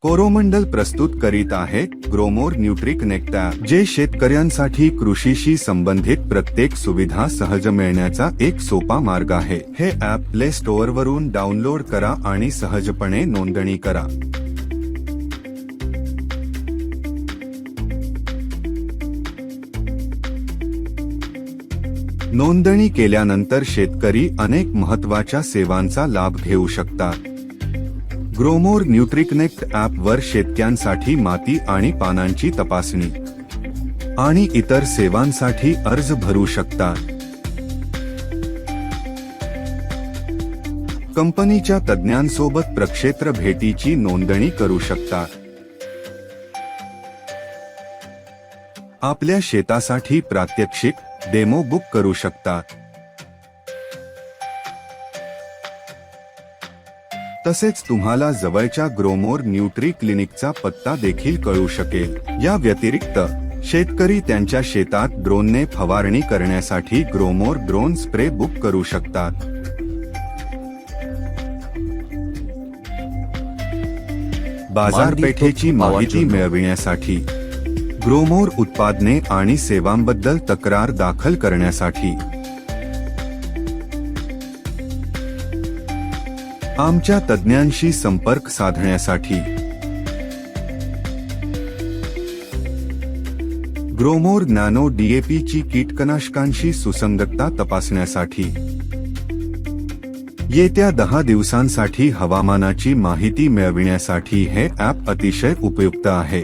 कोरोमंडल प्रस्तुत करीत आहे ग्रोमोर न्यूट्रिकनेक्ट ॲप, जे शेतकऱ्यांसाठी कृषीशी संबंधित प्रत्येक सुविधा सहज मिळण्याचा एक सोपा मार्ग आहे। हे ॲप प्ले स्टोअरवरून डाउनलोड करा आणि सहजपणे नोंदणी करा। नोंदणी केल्यानंतर शेतकरी अनेक महत्त्वाच्या सेवांचा लाभ घेऊ शकतात। ग्रोमोर न्यूट्रिकनेक्ट ॲपवर शेतकऱ्यांसाठी माती आणि पानांची तपासणी आणि इतर सेवांसाठी अर्ज भरू शकतात। कंपनीच्या तज्ञांसोबत प्रक्षेत्र भेटीची नोंदणी करू शकतात। आपल्या शेतासाठी प्रात्यक्षिक डेमो बुक करू शकतात। तसेच तुम्हाला जवळच्या ग्रोमोर न्यूट्री क्लिनिकचा पत्ता देखील कळू शकेल। या व्यतिरिक्त शेतकरी त्यांच्या शेतात ड्रोनने फवारणी करण्यासाठी ग्रोमोर ड्रोन स्प्रे बुक करू शकतात। बाजारपेठेची माहिती मिळविण्यासाठी, ग्रोमोर उत्पादने आणि सेवांबद्दल तक्रार दाखल करण्यासाठी, आमच्या तज्ञांशी संपर्क साधण्यासाठी, ग्रोमोर नॅनो DAP ची कीटकनाशकांशी सुसंगतता तपासण्यासाठी, येत्या 10 दिवसांसाठी हवामानाची माहिती मिळविण्यासाठी हे ॲप अतिशय उपयुक्त आहे।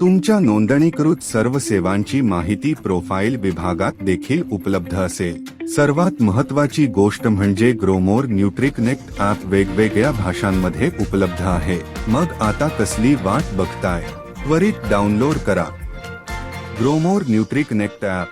तुमच्या नोंदणीकृत सर्व सेवांची माहिती प्रोफाइल विभागात देखील उपलब्ध असेल। सर्वात महत्त्वाची गोष्ट म्हणजे ग्रोमोर न्यूट्रिकनेक्ट ॲप वेगवेगळ्या भाषांमध्ये उपलब्ध आहे। मग आता कसली वाट बघताय? त्वरित डाउनलोड करा ग्रोमोर न्यूट्रिकनेक्ट ॲप।